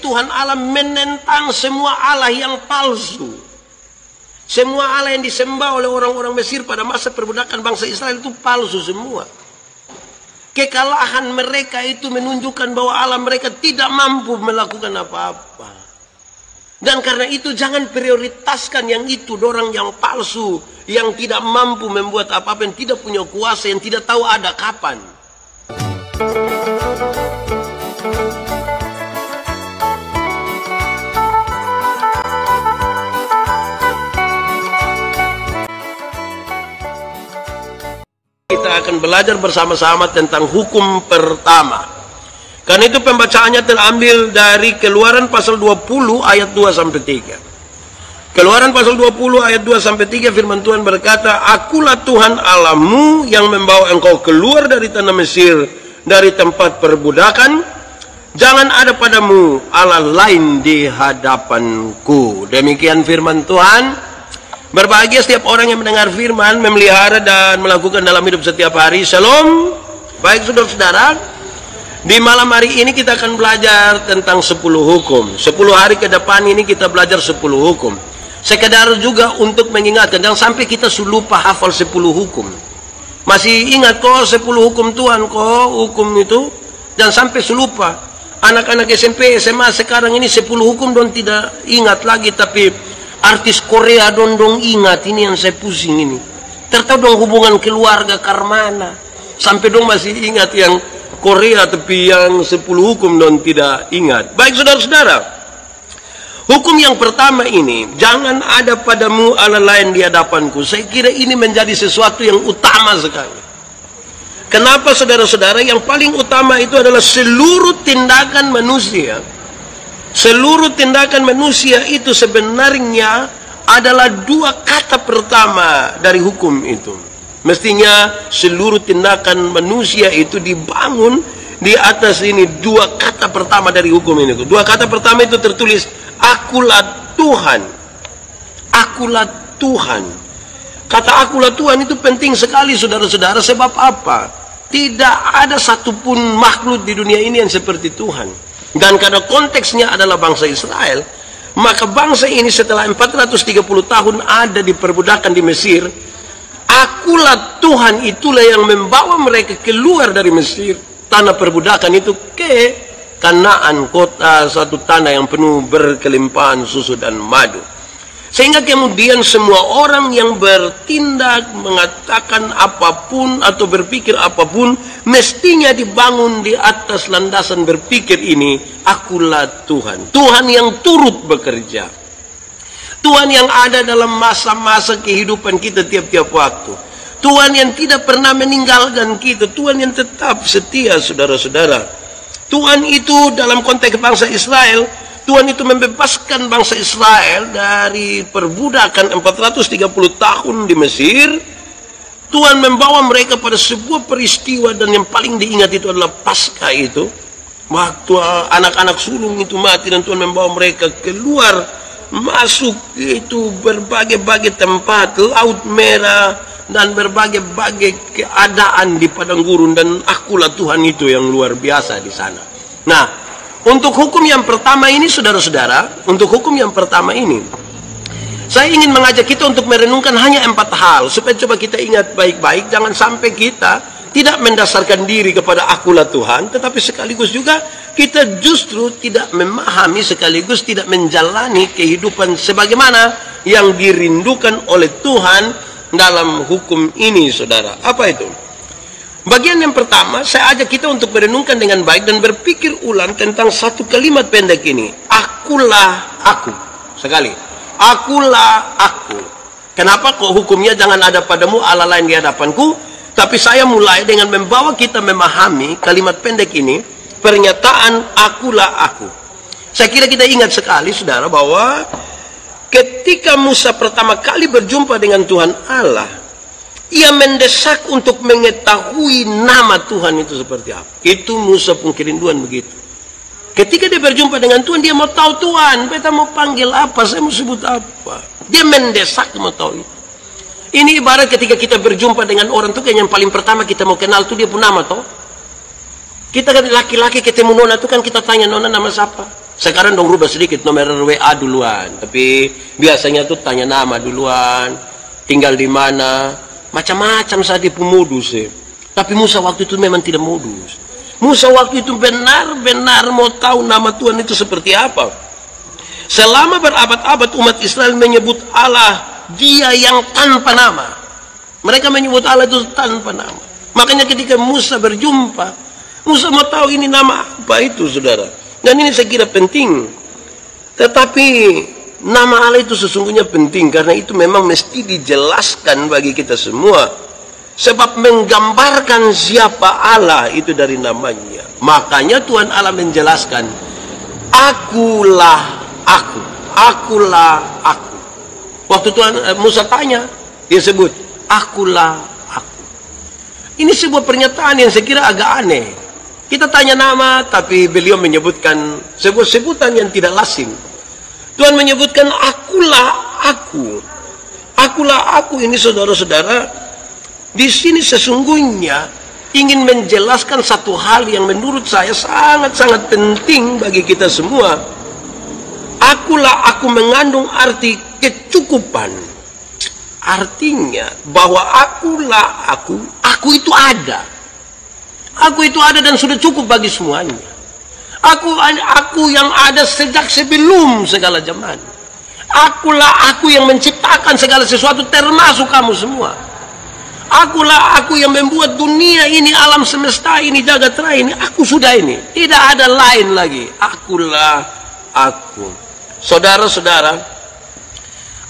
Tuhan Allah menentang semua Allah yang palsu. Semua Allah yang disembah oleh orang-orang Mesir pada masa perbudakan bangsa Israel itu palsu semua. Kekalahan mereka itu menunjukkan bahwa Allah mereka tidak mampu melakukan apa-apa. Dan karena itu jangan prioritaskan yang itu, orang yang palsu, yang tidak mampu membuat apa-apa, yang tidak punya kuasa, yang tidak tahu ada kapan. Kita akan belajar bersama-sama tentang hukum pertama. Karena itu pembacaannya terambil dari Keluaran pasal 20 ayat 2 sampai 3. Keluaran pasal 20 ayat 2 sampai 3 firman Tuhan berkata, "Akulah Tuhan Allahmu yang membawa engkau keluar dari tanah Mesir, dari tempat perbudakan. Jangan ada padamu Allah lain di hadapanku." Demikian firman Tuhan. Berbahagia setiap orang yang mendengar firman, memelihara dan melakukan dalam hidup setiap hari. Shalom. Baik saudara-saudara, di malam hari ini kita akan belajar tentang 10 hukum. 10 hari ke depan ini kita belajar 10 hukum. Sekedar juga untuk mengingatkan, jangan sampai kita lupa hafal 10 hukum. Masih ingat kok 10 hukum Tuhan kok, hukum itu? Jangan sampai lupa. Anak-anak SMP, SMA sekarang ini 10 hukum dong tidak ingat lagi, tapi artis Korea dong ingat. Ini yang saya pusing ini. Tertahu dong hubungan keluarga karmana. Sampai dong masih ingat yang Korea, tapi yang 10 hukum dong tidak ingat. Baik saudara-saudara, hukum yang pertama ini, jangan ada padamu Allah lain di hadapanku. Saya kira ini menjadi sesuatu yang utama sekali. Kenapa saudara-saudara? Yang paling utama itu adalah seluruh tindakan manusia. Seluruh tindakan manusia itu sebenarnya adalah dua kata pertama dari hukum itu. Mestinya seluruh tindakan manusia itu dibangun di atas ini dua kata pertama dari hukum ini. Dua kata pertama itu tertulis, "Akulah Tuhan." Akulah Tuhan. Kata akulah Tuhan itu penting sekali saudara-saudara. Sebab apa? Tidak ada satupun makhluk di dunia ini yang seperti Tuhan. Dan karena konteksnya adalah bangsa Israel, maka bangsa ini setelah 430 tahun ada di perbudakan di Mesir, akulah Tuhan itulah yang membawa mereka keluar dari Mesir, tanah perbudakan itu, ke Kanaan, kota satu tanah yang penuh berkelimpahan susu dan madu. Sehingga kemudian semua orang yang bertindak, mengatakan apapun atau berpikir apapun, mestinya dibangun di atas landasan berpikir ini, akulah Tuhan. Tuhan yang turut bekerja. Tuhan yang ada dalam masa-masa kehidupan kita tiap-tiap waktu. Tuhan yang tidak pernah meninggalkan kita. Tuhan yang tetap setia saudara-saudara. Tuhan itu dalam konteks bangsa Israel, Tuhan itu membebaskan bangsa Israel dari perbudakan 430 tahun di Mesir. Tuhan membawa mereka pada sebuah peristiwa, dan yang paling diingat itu adalah Paskah itu. Waktu anak-anak sulung itu mati, dan Tuhan membawa mereka keluar, masuk itu berbagai-bagai tempat, Laut Merah, dan berbagai-bagai keadaan di padang gurun. Dan akulah Tuhan itu yang luar biasa di sana. Nah, untuk hukum yang pertama ini saudara-saudara, untuk hukum yang pertama ini, saya ingin mengajak kita untuk merenungkan hanya 4 hal, supaya coba kita ingat baik-baik. Jangan sampai kita tidak mendasarkan diri kepada akulah Tuhan, tetapi sekaligus juga kita justru tidak memahami, sekaligus tidak menjalani kehidupan sebagaimana yang dirindukan oleh Tuhan dalam hukum ini, saudara. Apa itu? Bagian yang pertama, saya ajak kita untuk merenungkan dengan baik dan berpikir ulang tentang satu kalimat pendek ini. Akulah aku. Sekali. Akulah aku. Kenapa kok hukumnya jangan ada padamu Allah lain di hadapanku? Tapi saya mulai dengan membawa kita memahami kalimat pendek ini, pernyataan akulah aku. Saya kira kita ingat sekali saudara bahwa ketika Musa pertama kali berjumpa dengan Tuhan Allah, ia mendesak untuk mengetahui nama Tuhan itu seperti apa. Itu Musa pun kerinduan begitu. Ketika dia berjumpa dengan Tuhan, dia mau tahu, Tuhan, beta mau panggil apa, saya mau sebut apa. Dia mendesak mau tahu itu. Ini ibarat ketika kita berjumpa dengan orang itu, yang paling pertama kita mau kenal itu dia pun nama toh. Kita kan laki-laki ketemu nona itu kan kita tanya, nona nama siapa? Sekarang dong rubah sedikit, nomor WA duluan. Tapi biasanya tuh tanya nama duluan, tinggal di mana, macam-macam saat itu modus ya. Tapi Musa waktu itu memang tidak modus. Musa waktu itu benar-benar mau tahu nama Tuhan itu seperti apa. Selama berabad-abad umat Israel menyebut Allah Dia yang tanpa nama. Mereka menyebut Allah itu tanpa nama. Makanya ketika Musa berjumpa, Musa mau tahu ini nama apa itu, saudara. Dan ini saya kira penting. Tetapi nama Allah itu sesungguhnya penting, karena itu memang mesti dijelaskan bagi kita semua. Sebab menggambarkan siapa Allah itu dari namanya. Makanya Tuhan Allah menjelaskan, Akulah Aku, Akulah Aku. Waktu Tuhan Musa tanya, dia sebut, Akulah Aku. Ini sebuah pernyataan yang saya kira agak aneh. Kita tanya nama, tapi beliau menyebutkan sebuah sebutan yang tidak lazim. Tuhan menyebutkan Akulah Aku. Akulah Aku ini, saudara-saudara, di sini sesungguhnya ingin menjelaskan satu hal yang menurut saya sangat-sangat penting bagi kita semua. Akulah Aku mengandung arti kecukupan. Artinya bahwa akulah Aku itu ada. Aku itu ada dan sudah cukup bagi semuanya. Aku yang ada sejak sebelum segala zaman. Akulah Aku yang menciptakan segala sesuatu termasuk kamu semua. Akulah Aku yang membuat dunia ini, alam semesta ini, jagat raya ini. Aku sudah ini. Tidak ada lain lagi. Akulah Aku. Saudara-saudara,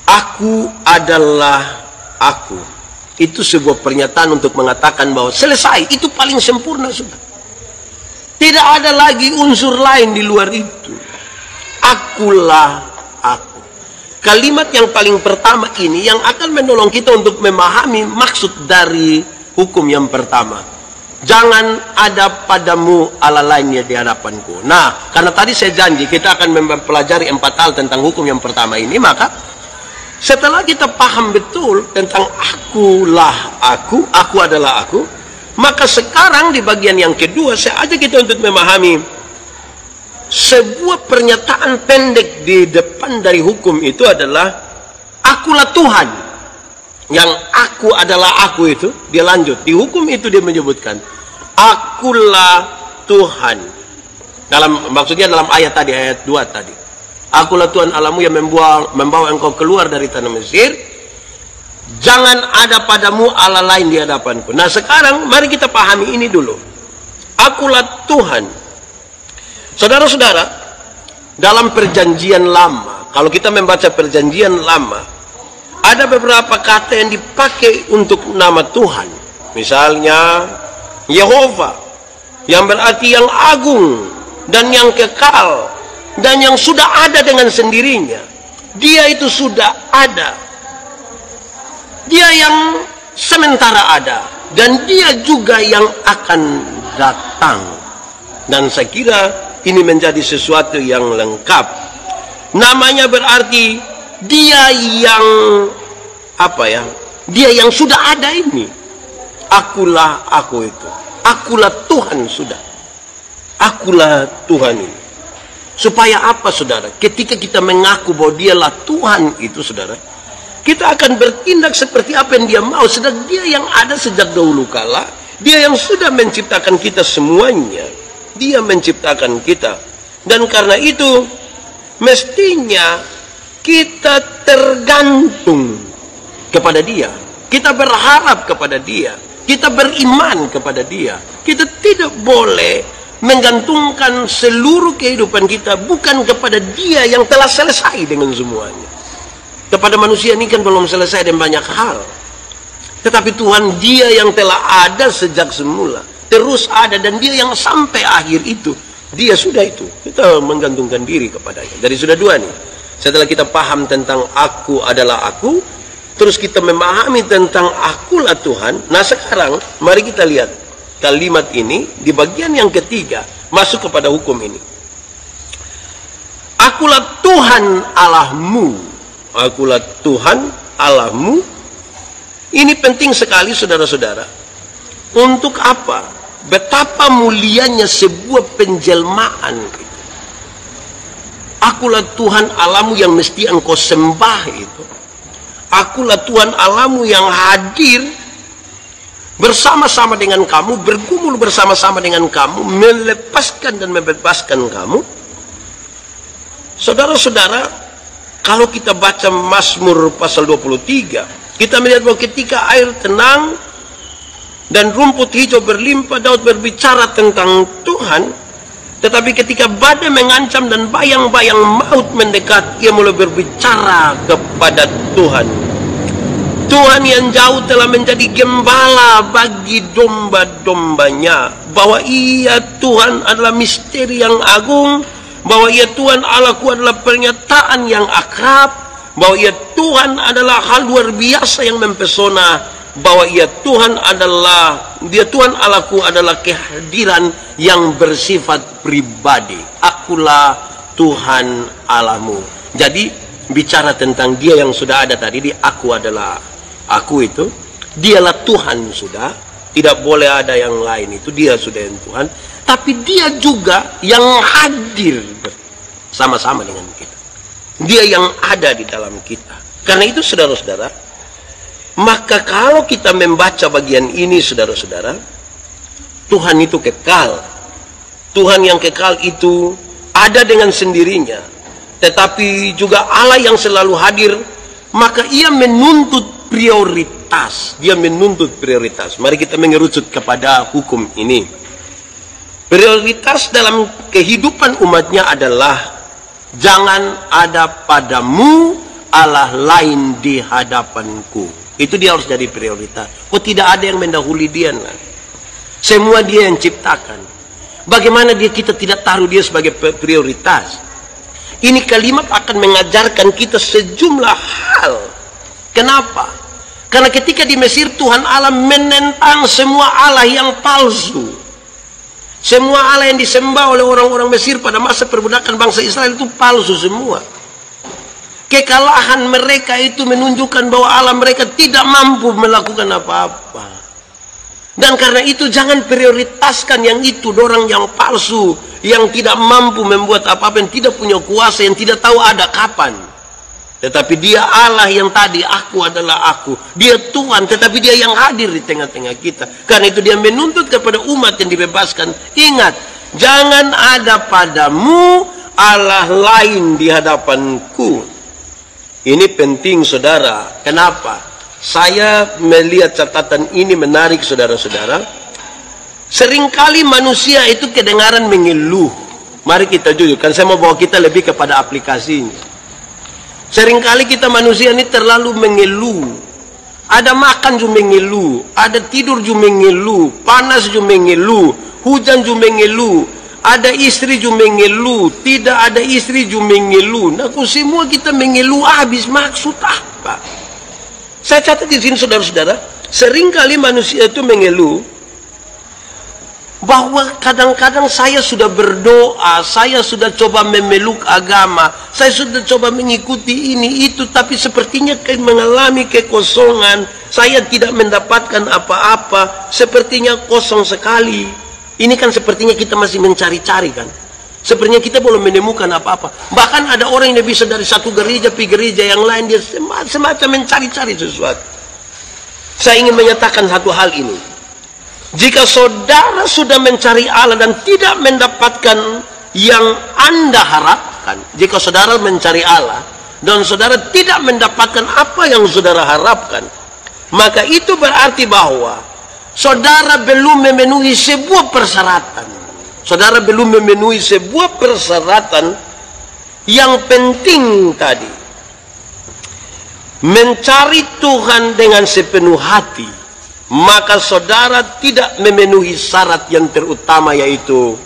Aku adalah Aku. Itu sebuah pernyataan untuk mengatakan bahwa selesai, itu paling sempurna sudah. Tidak ada lagi unsur lain di luar itu. Akulah Aku. Kalimat yang paling pertama ini yang akan menolong kita untuk memahami maksud dari hukum yang pertama. Jangan ada padamu Allah lainnya di hadapanku. Nah, karena tadi saya janji kita akan mempelajari 4 hal tentang hukum yang pertama ini, maka setelah kita paham betul tentang Akulah Aku, Aku adalah Aku, maka sekarang di bagian yang kedua saya ajak kita untuk memahami sebuah pernyataan pendek di depan dari hukum itu adalah Akulah Tuhan. Yang Aku adalah Aku itu, dia lanjut. Di hukum itu dia menyebutkan, Akulah Tuhan. Maksudnya dalam ayat tadi, ayat 2 tadi. Akulah Tuhan Allahmu yang membawa engkau keluar dari tanah Mesir. Jangan ada padamu Allah lain di hadapanku. Nah sekarang mari kita pahami ini dulu. Akulah Tuhan. Saudara-saudara, dalam perjanjian lama, kalau kita membaca perjanjian lama, ada beberapa kata yang dipakai untuk nama Tuhan. Misalnya Yehova, yang berarti yang agung dan yang kekal dan yang sudah ada dengan sendirinya. Dia itu sudah ada. Dia yang sementara ada dan dia juga yang akan datang. Dan saya kira ini menjadi sesuatu yang lengkap. Namanya berarti dia yang dia yang sudah ada ini. Akulah Aku itu. Akulah Tuhan sudah. Akulah Tuhan ini. Supaya apa, saudara? Ketika kita mengaku bahwa dialah Tuhan itu, saudara, kita akan bertindak seperti apa yang dia mau. Sedang dia yang ada sejak dahulu kala. Dia yang sudah menciptakan kita semuanya. Dia menciptakan kita. Dan karena itu mestinya kita tergantung kepada dia. Kita berharap kepada dia. Kita beriman kepada dia. Kita tidak boleh menggantungkan seluruh kehidupan kita bukan kepada dia yang telah selesai dengan semuanya. Kepada manusia ini kan belum selesai dan banyak hal. Tetapi Tuhan, dia yang telah ada sejak semula, terus ada, dan dia yang sampai akhir itu. Dia sudah itu. Kita menggantungkan diri kepadanya. Dari sudah 2 nih. Setelah kita paham tentang Aku adalah Aku, terus kita memahami tentang Akulah Tuhan. Nah sekarang mari kita lihat kalimat ini di bagian yang ketiga, masuk kepada hukum ini. Akulah Tuhan Allahmu. Akulah Tuhan Allahmu. Ini penting sekali, saudara-saudara. Untuk apa? Betapa mulianya sebuah penjelmaan. Akulah Tuhan Allahmu yang mesti engkau sembah itu. Akulah Tuhan Allahmu yang hadir bersama-sama dengan kamu, bergumul bersama-sama dengan kamu, melepaskan dan membebaskan kamu. Saudara-saudara, kalau kita baca Mazmur pasal 23, kita melihat bahwa ketika air tenang dan rumput hijau berlimpah, Daud berbicara tentang Tuhan. Tetapi ketika badai mengancam dan bayang-bayang maut mendekat, ia mulai berbicara kepada Tuhan. Tuhan yang jauh telah menjadi gembala bagi domba-dombanya. Bahwa ia Tuhan adalah misteri yang agung. Bahwa ia Tuhan Allahku adalah pernyataan yang akrab. Bahwa ia Tuhan adalah hal luar biasa yang mempesona. Bahwa ia Tuhan Allahku adalah kehadiran yang bersifat pribadi. Akulah Tuhan Allahmu. Jadi bicara tentang dia yang sudah ada tadi, di aku adalah aku itu, dialah Tuhan sudah, tidak boleh ada yang lain, itu dia sudah yang Tuhan. Tapi dia juga yang hadir sama-sama dengan kita. Dia yang ada di dalam kita. Karena itu saudara-saudara, maka kalau kita membaca bagian ini saudara-saudara, Tuhan itu kekal. Tuhan yang kekal itu ada dengan sendirinya. Tetapi juga Allah yang selalu hadir. Maka ia menuntut prioritas. Dia menuntut prioritas. Mari kita mengerucut kepada hukum ini. Prioritas dalam kehidupan umatnya adalah jangan ada padamu Allah lain di hadapanku. Itu dia harus jadi prioritas. Kok tidak ada yang mendahului dia? Semua dia yang ciptakan. Bagaimana kita tidak taruh dia sebagai prioritas? Ini kalimat akan mengajarkan kita sejumlah hal. Kenapa? Karena ketika di Mesir Tuhan Allah menentang semua Allah yang palsu. Semua Allah yang disembah oleh orang-orang Mesir pada masa perbudakan bangsa Israel itu palsu semua. Kekalahan mereka itu menunjukkan bahwa Allah mereka tidak mampu melakukan apa-apa. Dan karena itu jangan prioritaskan yang itu, orang yang palsu, yang tidak mampu membuat apa-apa, yang tidak punya kuasa, yang tidak tahu ada kapan. Tetapi dia Allah yang tadi, aku adalah aku. Dia Tuhan, tetapi dia yang hadir di tengah-tengah kita. Karena itu dia menuntut kepada umat yang dibebaskan. Ingat, jangan ada padamu Allah lain di hadapanku. Ini penting saudara. Kenapa? Saya melihat catatan ini menarik saudara-saudara. Seringkali manusia itu kedengaran mengeluh. Mari kita jujur. Kan saya mau bawa kita lebih kepada aplikasinya. Seringkali kita manusia ini terlalu mengeluh. Ada makan juga mengeluh. Ada tidur juga mengeluh. Panas juga mengeluh. Hujan juga mengeluh. Ada istri juga mengeluh, tidak ada istri juga mengeluh. Nah, semua kita mengeluh habis, maksud apa? Saya catat di sini saudara-saudara, seringkali manusia itu mengeluh bahwa kadang-kadang saya sudah berdoa, saya sudah coba memeluk agama, saya sudah coba mengikuti ini itu, tapi sepertinya mengalami kekosongan. Saya tidak mendapatkan apa-apa, sepertinya kosong sekali. Ini kan sepertinya kita masih mencari-cari kan. Sepertinya kita belum menemukan apa-apa. Bahkan ada orang yang bisa dari satu gereja pergi gereja yang lain, dia semacam mencari-cari sesuatu. Saya ingin menyatakan satu hal ini. Jika saudara sudah mencari Allah dan tidak mendapatkan yang Anda harapkan, jika saudara mencari Allah dan saudara tidak mendapatkan apa yang saudara harapkan, maka itu berarti bahwa saudara belum memenuhi sebuah persyaratan. Saudara belum memenuhi sebuah persyaratan yang penting tadi. Mencari Tuhan dengan sepenuh hati. Maka saudara tidak memenuhi syarat yang terutama, yaitu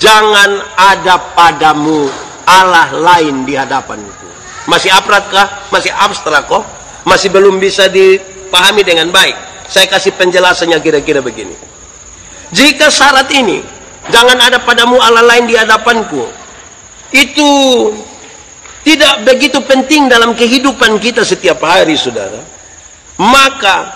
jangan ada padamu Allah lain di hadapanku. Masih abstrakkah? Masih abstrak kok? Masih belum bisa dipahami dengan baik. Saya kasih penjelasannya kira-kira begini. Jika syarat ini, jangan ada padamu Allah lain di hadapanku, itu tidak begitu penting dalam kehidupan kita setiap hari, saudara, maka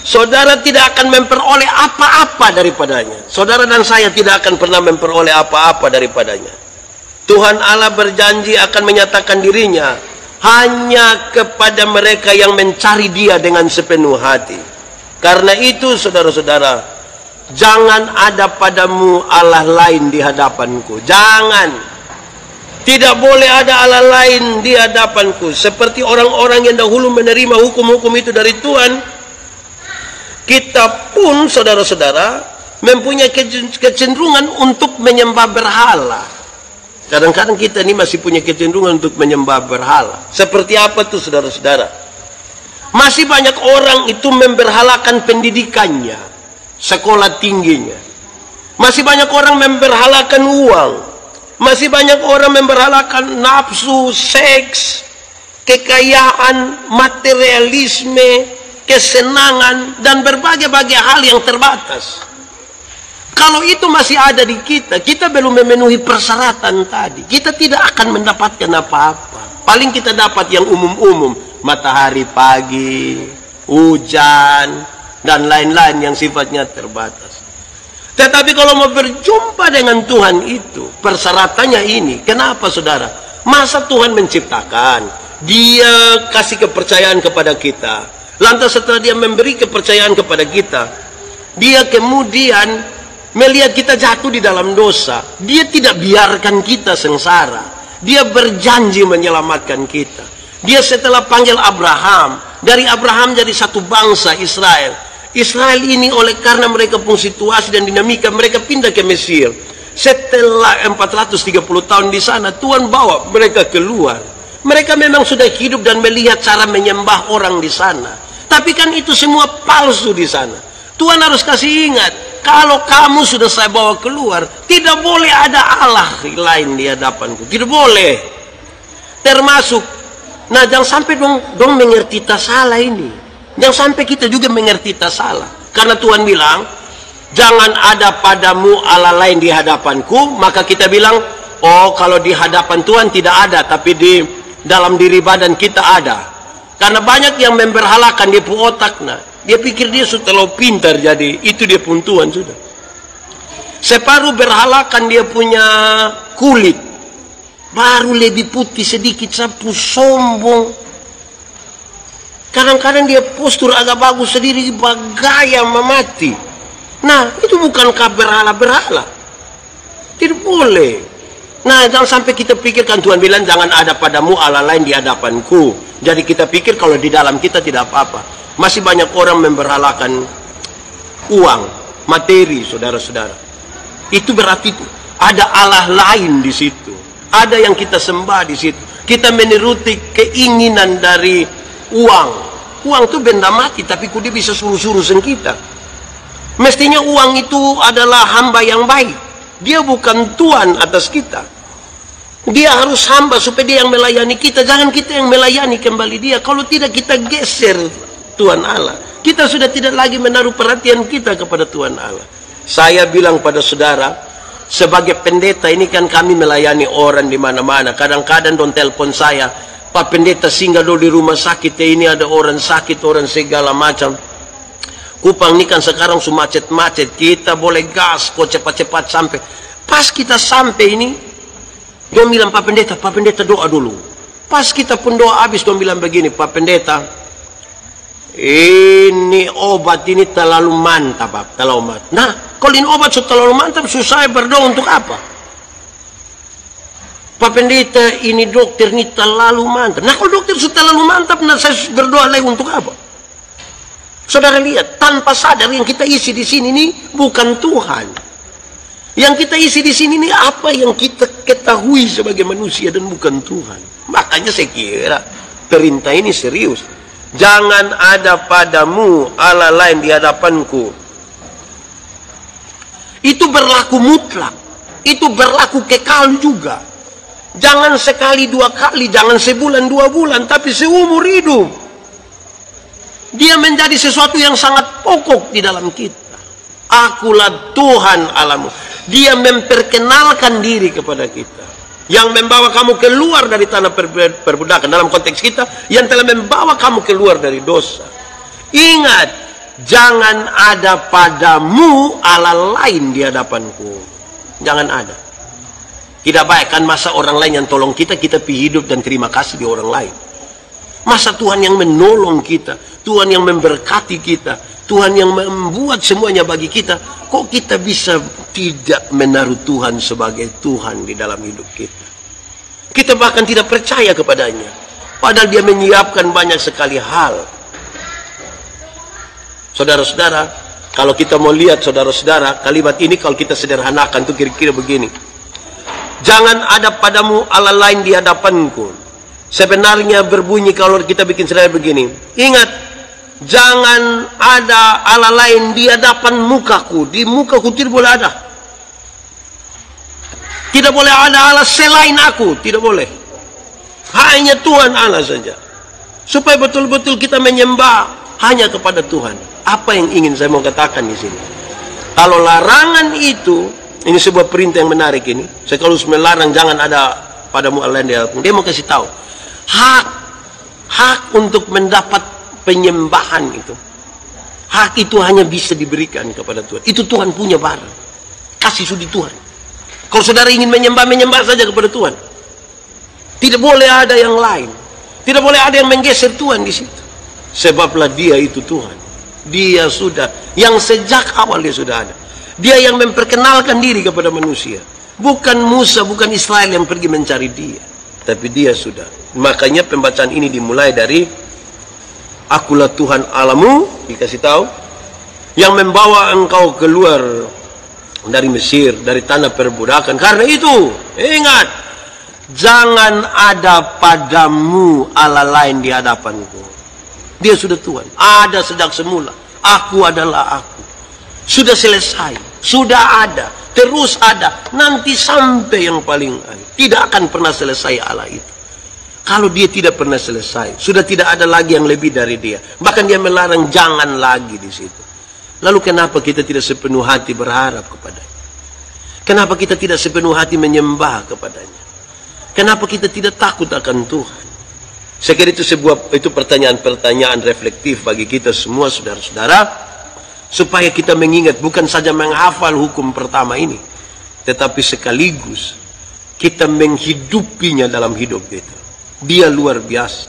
saudara tidak akan memperoleh apa-apa daripadanya. Saudara dan saya tidak akan pernah memperoleh apa-apa daripadanya. Tuhan Allah berjanji akan menyatakan dirinya hanya kepada mereka yang mencari Dia dengan sepenuh hati. Karena itu saudara-saudara, jangan ada padamu Allah lain di hadapanku. Jangan. Tidak boleh ada Allah lain di hadapanku. Seperti orang-orang yang dahulu menerima hukum-hukum itu dari Tuhan, kita pun saudara-saudara mempunyai kecenderungan untuk menyembah berhala. Kadang-kadang kita ini masih punya kecenderungan untuk menyembah berhala. Seperti apa tuh saudara-saudara? Masih banyak orang itu memberhalakan pendidikannya, sekolah tingginya. Masih banyak orang memberhalakan uang. Masih banyak orang memberhalakan nafsu, seks, kekayaan, materialisme, kesenangan, dan berbagai-bagai hal yang terbatas. Kalau itu masih ada di kita, kita belum memenuhi persyaratan tadi. Kita tidak akan mendapatkan apa-apa. Paling kita dapat yang umum-umum. Matahari pagi, hujan, dan lain-lain yang sifatnya terbatas. Tetapi kalau mau berjumpa dengan Tuhan itu, persyaratannya ini. Kenapa saudara? Masa Tuhan menciptakan, Dia kasih kepercayaan kepada kita. Lantas setelah Dia memberi kepercayaan kepada kita, Dia kemudian melihat kita jatuh di dalam dosa. Dia tidak biarkan kita sengsara. Dia berjanji menyelamatkan kita. Dia setelah panggil Abraham, dari Abraham jadi satu bangsa Israel. Israel ini oleh karena mereka punya situasi dan dinamika, mereka pindah ke Mesir. Setelah 430 tahun di sana, Tuhan bawa mereka keluar. Mereka memang sudah hidup dan melihat cara menyembah orang di sana. Tapi kan itu semua palsu di sana. Tuhan harus kasih ingat, kalau kamu sudah saya bawa keluar, tidak boleh ada Allah lain di hadapanku. Tidak boleh. Termasuk, nah jangan sampai dong mengerti tak salah ini. Jangan sampai kita juga mengerti tak salah. Karena Tuhan bilang, jangan ada padamu Allah lain di hadapanku. Maka kita bilang, oh kalau di hadapan Tuhan tidak ada, tapi di dalam diri badan kita ada. Karena banyak yang memberhalakan dia punya otaknya. Dia pikir dia sudah terlalu pintar, jadi itu dia pun Tuhan sudah. Separuh berhalakan dia punya kulit, baru lebih putih sedikit, sapu sombong. Kadang-kadang dia postur agak bagus sendiri, gaya memati. Nah, itu bukankah berhala-berhala? Tidak boleh. Nah, jangan sampai kita pikirkan Tuhan bilang jangan ada padamu Allah lain di hadapanku. Jadi kita pikir kalau di dalam kita tidak apa-apa. Masih banyak orang memberhalakan uang, materi, saudara-saudara. Itu berarti ada Allah lain di situ. Ada yang kita sembah di situ. Kita menuruti keinginan dari uang. Uang itu benda mati, tapi kok dia bisa suruh-suruh kita. Mestinya uang itu adalah hamba yang baik. Dia bukan Tuhan atas kita. Dia harus hamba supaya dia yang melayani kita. Jangan kita yang melayani kembali dia. Kalau tidak kita geser Tuhan Allah. Kita sudah tidak lagi menaruh perhatian kita kepada Tuhan Allah. Saya bilang pada saudara, sebagai pendeta ini kan kami melayani orang di mana-mana. Kadang-kadang don telepon saya, Pak Pendeta singgah dulu di rumah sakit ya, ini ada orang sakit, orang segala macam. Kupang ini kan sekarang macet-macet, kita boleh gas kok cepat-cepat sampai. Pas kita sampai ini, dia bilang Pak Pendeta doa dulu. Pas kita pun doa habis, dia bilang begini, Pak Pendeta, ini obat ini terlalu mantap, Pak, terlalu mantap. Nah, kalau ini obat sudah terlalu mantap, susah berdoa untuk apa? Pak Pendeta, ini dokter ini terlalu mantap. Nah, kalau dokter sudah terlalu mantap, nah saya berdoa lagi untuk apa? Saudara lihat, tanpa sadar yang kita isi di sini ini bukan Tuhan. Yang kita isi di sini ini apa yang kita ketahui sebagai manusia dan bukan Tuhan. Makanya saya kira perintah ini serius. Jangan ada padamu Allah lain di hadapanku. Itu berlaku mutlak. Itu berlaku kekal juga. Jangan sekali dua kali, jangan sebulan dua bulan, tapi seumur hidup. Dia menjadi sesuatu yang sangat pokok di dalam kita. Akulah Tuhan Allahmu. Dia memperkenalkan diri kepada kita. Yang membawa kamu keluar dari tanah perbudakan. Dalam konteks kita, yang telah membawa kamu keluar dari dosa. Ingat, jangan ada padamu Allah lain di hadapanku. Jangan ada. Tidak baik kan masa orang lain yang tolong kita, kita pi hidup dan terima kasih di orang lain. Masa Tuhan yang menolong kita, Tuhan yang memberkati kita, Tuhan yang membuat semuanya bagi kita, kok kita bisa tidak menaruh Tuhan sebagai Tuhan di dalam hidup kita? Kita bahkan tidak percaya kepadanya, padahal dia menyiapkan banyak sekali hal. Saudara-saudara, kalau kita mau lihat saudara-saudara, kalimat ini kalau kita sederhanakan tuh kira-kira begini. Jangan ada padamu Allah lain di hadapanku. Sebenarnya berbunyi kalau kita bikin sederhana begini. Ingat, jangan ada Allah lain di hadapan mukaku. Di mukaku tidak boleh ada. Tidak boleh ada Allah selain aku. Tidak boleh. Hanya Tuhan Allah saja. Supaya betul-betul kita menyembah hanya kepada Tuhan. Apa yang ingin saya mau katakan di sini? Kalau larangan itu, ini sebuah perintah yang menarik ini. Sekaligus melarang jangan ada padamu Allah lain di hadapanku. Dia mau kasih tahu. Hak untuk mendapat penyembahan itu, hak itu hanya bisa diberikan kepada Tuhan. Itu Tuhan punya barang, kasih sudi Tuhan. Kalau saudara ingin menyembah, menyembah saja kepada Tuhan. Tidak boleh ada yang lain, tidak boleh ada yang menggeser Tuhan di situ. Sebablah Dia itu Tuhan. Dia sudah, yang sejak awal Dia sudah ada. Dia yang memperkenalkan diri kepada manusia. Bukan Musa, bukan Israel yang pergi mencari Dia, tapi Dia sudah. Makanya pembacaan ini dimulai dari Akulah Tuhan Allahmu, dikasih tahu, yang membawa engkau keluar dari Mesir, dari tanah perbudakan. Karena itu, ingat, jangan ada padamu Allah lain di hadapanku. Dia sudah Tuhan, ada sejak semula. Aku adalah aku. Sudah selesai, sudah ada, terus ada, nanti sampai yang paling akhir. Tidak akan pernah selesai Allah itu. Kalau Dia tidak pernah selesai, sudah tidak ada lagi yang lebih dari Dia. Bahkan Dia melarang jangan lagi di situ. Lalu kenapa kita tidak sepenuh hati berharap kepadanya? Kenapa kita tidak sepenuh hati menyembah kepadanya? Kenapa kita tidak takut akan Tuhan? Saya kira itu pertanyaan-pertanyaan reflektif bagi kita semua, saudara-saudara, supaya kita mengingat bukan saja menghafal hukum pertama ini, tetapi sekaligus kita menghidupinya dalam hidup kita. Dia luar biasa,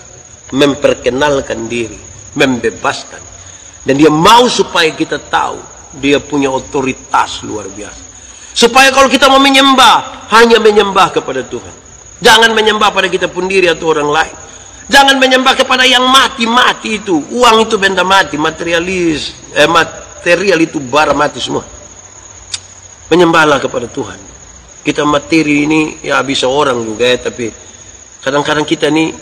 memperkenalkan diri, membebaskan. Dan Dia mau supaya kita tahu Dia punya otoritas luar biasa. Supaya kalau kita mau menyembah, hanya menyembah kepada Tuhan. Jangan menyembah pada kita sendiri atau orang lain. Jangan menyembah kepada yang mati-mati itu. Uang itu benda mati, material itu barang mati semua. Menyembahlah kepada Tuhan. Kita materi ini ya bisa orang juga ya, tapi kadang-kadang kita nih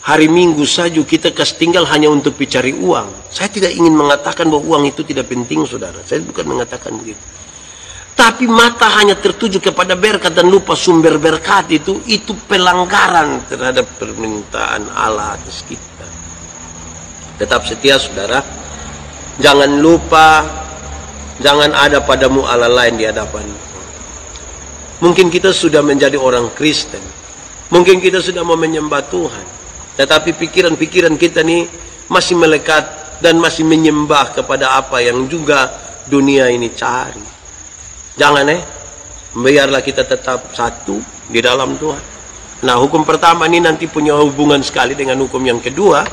hari Minggu saja kita kasih tinggal hanya untuk mencari uang. Saya tidak ingin mengatakan bahwa uang itu tidak penting, saudara. Saya bukan mengatakan begitu. Tapi mata hanya tertuju kepada berkat dan lupa sumber berkat itu pelanggaran terhadap permintaan Allah atas kita. Tetap setia, saudara. Jangan lupa, jangan ada padamu Allah lain di hadapan. Mungkin kita sudah menjadi orang Kristen. Mungkin kita sudah mau menyembah Tuhan, tetapi pikiran-pikiran kita nih masih melekat dan masih menyembah kepada apa yang juga dunia ini cari. Jangan biarlah kita tetap satu di dalam Tuhan. Nah, hukum pertama ini nanti punya hubungan sekali dengan hukum yang kedua.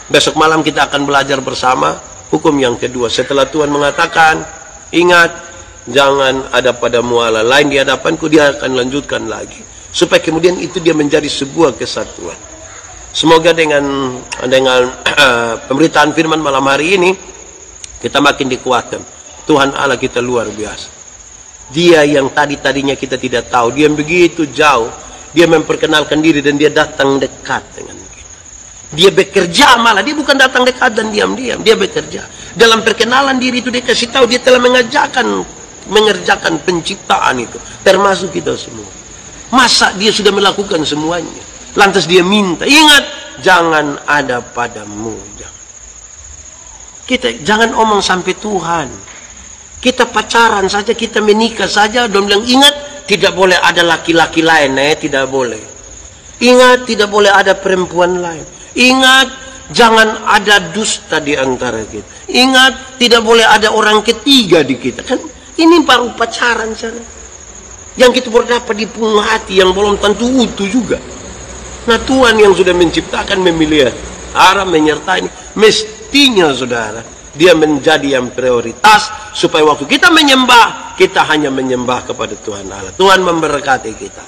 Besok malam kita akan belajar bersama hukum yang kedua. Setelah Tuhan mengatakan, ingat, jangan ada padamu Allah lain di hadapanku, Dia akan lanjutkan lagi. Supaya kemudian itu dia menjadi sebuah kesatuan. Semoga dengan pemberitaan firman malam hari ini, kita makin dikuatkan. Tuhan Allah kita luar biasa. Dia yang tadinya kita tidak tahu, Dia begitu jauh, Dia memperkenalkan diri dan Dia datang dekat dengan kita. Dia bekerja malah, Dia bukan datang dekat dan diam-diam, Dia bekerja. Dalam perkenalan diri itu Dia kasih tahu, Dia telah mengerjakan penciptaan itu, termasuk kita semua. Masa Dia sudah melakukan semuanya, lantas Dia minta, ingat, jangan ada padamu. Kita jangan omong sampai Tuhan. Kita pacaran saja, kita menikah saja, dia bilang ingat, tidak boleh ada laki-laki lain, tidak boleh. Ingat, tidak boleh ada perempuan lain. Ingat, jangan ada dusta di antara kita. Ingat, tidak boleh ada orang ketiga di kita. Kan ini baru pacaran sana. yang kita baru dapat di punggung hati yang belum tentu utuh juga. Nah, Tuhan yang sudah menciptakan, memilih arah, menyertai, mestinya saudara, dia menjadi yang prioritas, supaya waktu kita menyembah, kita hanya menyembah kepada Tuhan Allah. Tuhan memberkati kita.